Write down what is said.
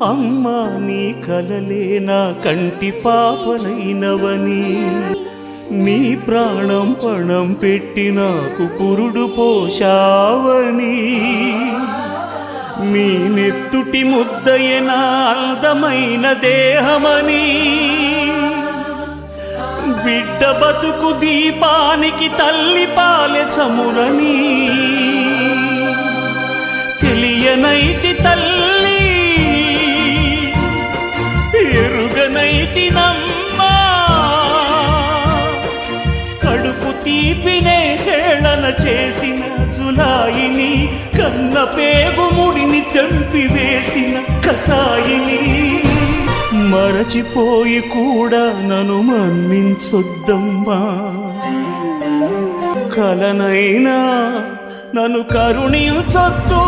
అమ్మా నీ కలలే నా కంటి పాపనైనవని, నీ ప్రాణం పణం పెట్టి నాకు పురుడు పోశావని, మీ నెత్తుటి ముద్దయే నా అందమైన దేహమని, బిడ్డ బతుకు దీపానికి తల్లి పాలె చమురని తెలియనైతి తల్లి, ఎరుగనైతినమ్మా, కడుపు తీపినే హేళన చేసిన జులాయిని, కన్న పేగు ముడిని తెంపివేసిన కసాయిని, మరచిపోయి కూడా నన్ను మన్నించొద్దమ్మా, కలనైనా నన్ను కరుణించొద్దు.